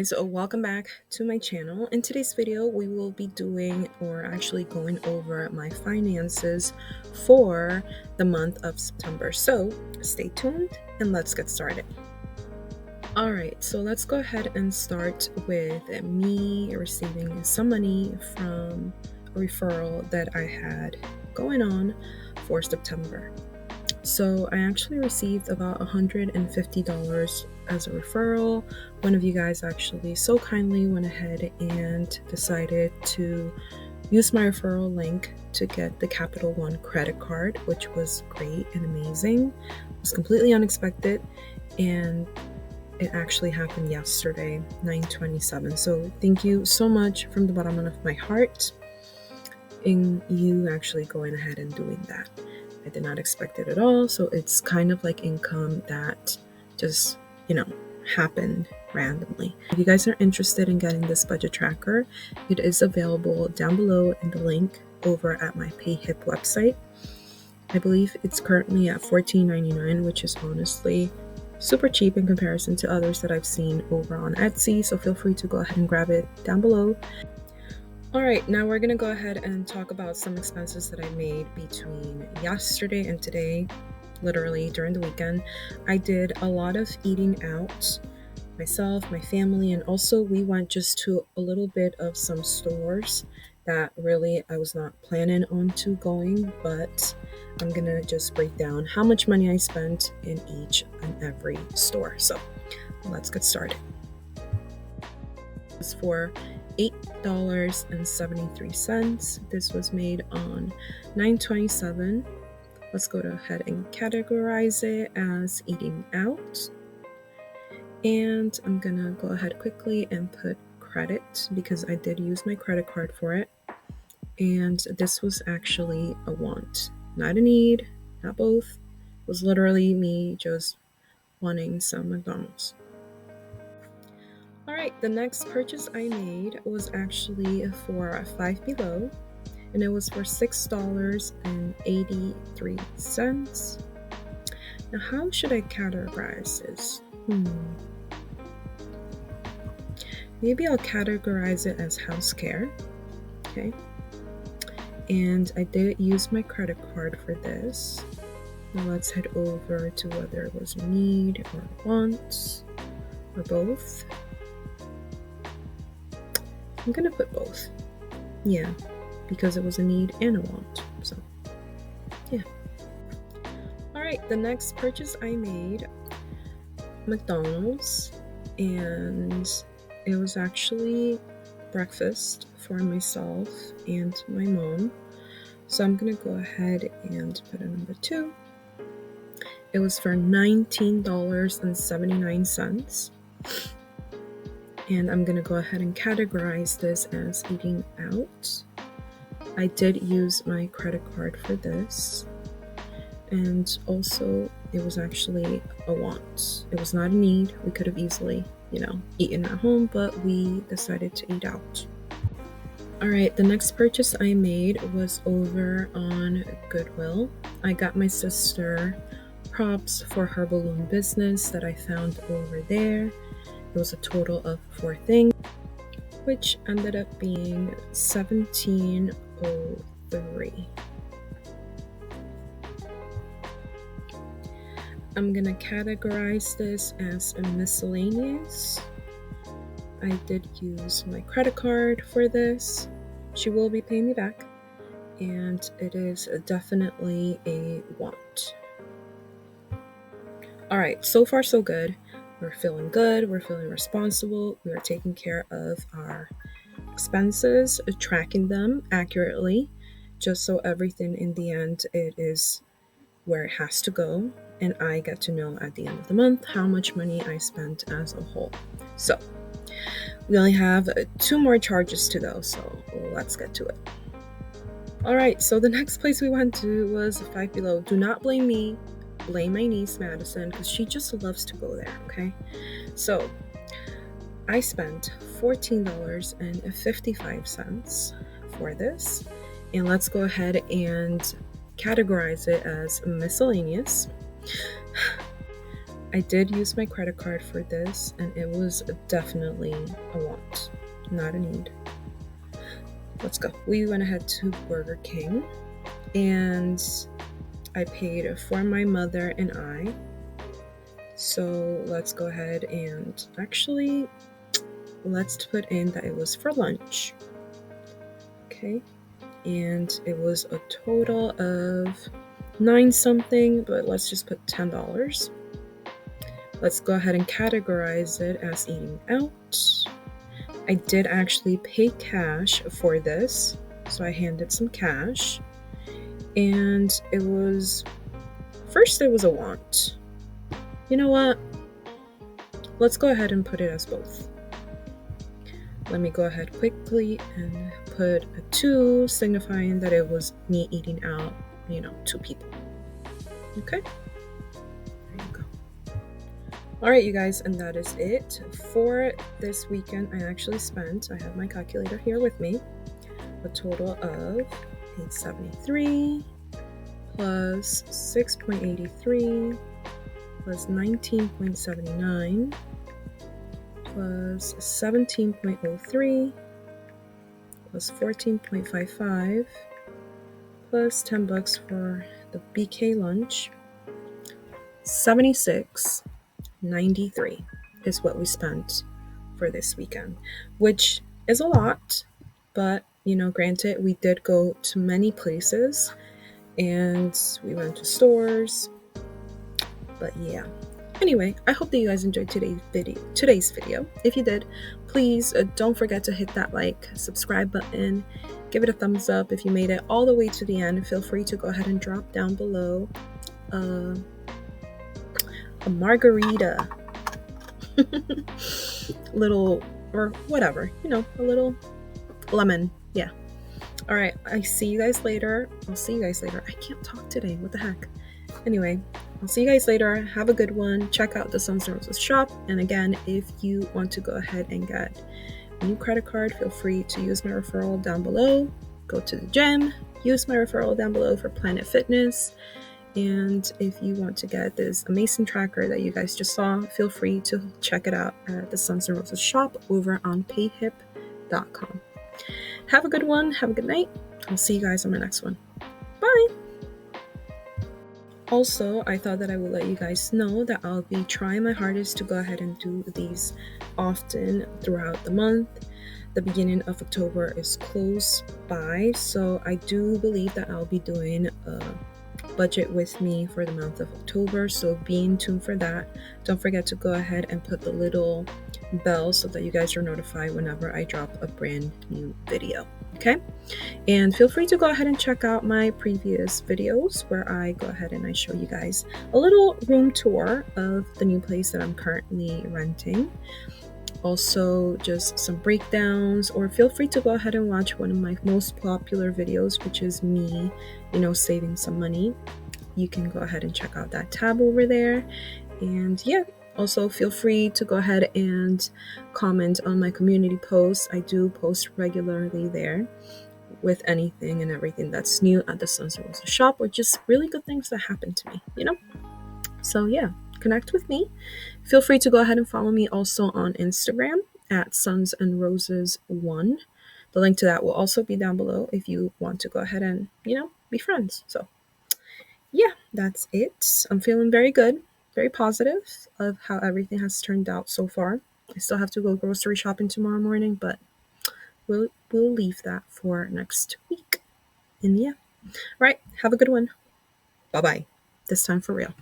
So welcome back to my channel. In today's video we will be doing or actually going over my finances for the month of September. So stay tuned and let's get started. Alright, so let's go ahead and start with me receiving some money from a referral that I had going on for September. So I actually received about $150 as a referral. One of you guys actually so kindly went ahead and decided to use my referral link to get the Capital One credit card, which was great and amazing. It was completely unexpected, and it actually happened yesterday, 9/27. So thank you so much from the bottom of my heart in you actually going ahead and doing that. I did not expect it at all, so it's kind of like income that just, happened randomly. If you guys are interested in getting this budget tracker, it is available down below in the link over at my PayHip website. I believe it's currently at $14.99, which is honestly super cheap in comparison to others that I've seen over on Etsy, so feel free to go ahead and grab it down below. Alright, now we're gonna go ahead and talk about some expenses that I made between yesterday and today, literally during the weekend. I did a lot of eating out, myself, my family, and also we went just to a little bit of some stores that really I was not planning on to going, but I'm gonna just break down how much money I spent in each and every store. So let's get started. It's for $8.73. This was made on 9/27. Let's go ahead and categorize it as eating out. And I'm gonna go ahead quickly and put credit because I did use my credit card for it. And this was actually a want, not a need, not both. It was literally me just wanting some McDonald's. Alright, the next purchase I made was actually for Five Below, and it was for $6.83. Now, how should I categorize this? Maybe I'll categorize it as house care. Okay. And I did use my credit card for this. Now let's head over to whether it was a need or a want or both. I'm gonna put both. Yeah, because it was a need and a want. So, yeah. Alright, the next purchase I made, McDonald's, and it was actually breakfast for myself and my mom. So I'm gonna go ahead and put a number 2. It was for $19.79. And I'm gonna go ahead and categorize this as eating out. I did use my credit card for this, and also it was actually a want. It was not a need. We could have easily, eaten at home, but we decided to eat out. Alright, the next purchase I made was over on Goodwill. I got my sister props for her balloon business that I found over there. It was a total of 4 things, which ended up being $17.03. I'm gonna categorize this as a miscellaneous. I did use my credit card for this. She will be paying me back, and it is definitely a want. Alright, so far so good. We're feeling good, we're feeling responsible, we are taking care of our expenses, tracking them accurately, just so everything in the end, it is where it has to go, and I get to know at the end of the month how much money I spent as a whole. So, we only have 2 more charges to go, so let's get to it. Alright, so the next place we went to was Five Below. Do not blame me. Blame my niece Madison because she just loves to go there, okay? So I spent $14.55 for this, and let's go ahead and categorize it as miscellaneous. I did use my credit card for this, and it was definitely a want, not a need. Let's go. We went ahead to Burger King, and I paid for my mother and I. So let's go ahead and actually let's put in that it was for lunch. Okay. And it was a total of 9 something, but let's just put $10. Let's go ahead and categorize it as eating out. I did actually pay cash for this, so I handed some cash. And it was, first it was a want. You know what? Let's go ahead and put it as both. Let me go ahead quickly and put a 2, signifying that it was me eating out, 2 people. Okay? There you go. Alright, you guys, and that is it for this weekend. I actually spent, I have my calculator here with me, a total of 873 plus 6.83 plus 19.79 plus 17.03 plus 14.55 plus $10 for the BK lunch. 76.93 is what we spent for this weekend, which is a lot, but granted, we did go to many places and we went to stores, but yeah. Anyway, I hope that you guys enjoyed today's video. If you did, please don't forget to hit that like, subscribe button, give it a thumbs up. If you made it all the way to the end, feel free to go ahead and drop down below a margarita little, or whatever, a little lemon. Yeah. All right, I see you guys later. I'll see you guys later. I can't talk today. What the heck? Anyway, I'll see you guys later. Have a good one. Check out the Sons and Roses shop. And again, if you want to go ahead and get a new credit card, feel free to use my referral down below. Go to the gym. Use my referral down below for Planet Fitness. And if you want to get this amazing tracker that you guys just saw, feel free to check it out at the Sons and Roses shop over on payhip.com. Have a good one. Have a good night. I'll see you guys on my next one. Bye. Also, I thought that I would let you guys know that I'll be trying my hardest to go ahead and do these often throughout the month. The beginning of October is close by, so I do believe that I'll be doing a budget with me for the month of October, so be in tune for that. Don't forget to go ahead and put the little bell so that you guys are notified whenever I drop a brand new video. Okay, and feel free to go ahead and check out my previous videos where I go ahead and I show you guys a little room tour of the new place that I'm currently renting. Also, just some breakdowns, or feel free to go ahead and watch one of my most popular videos, which is me, saving some money. You can go ahead and check out that tab over there. And yeah, also feel free to go ahead and comment on my community posts. I do post regularly there with anything and everything that's new at the Sons and Roses shop, or just really good things that happen to me, So yeah, connect with me. Feel free to go ahead and follow me also on Instagram at Sons and Roses 1. The link to that will also be down below if you want to go ahead and, be friends. So yeah, that's it. I'm feeling very good, very positive of how everything has turned out so far. I still have to go grocery shopping tomorrow morning, but we'll leave that for next week. And yeah, right. Have a good one. Bye bye. This time for real.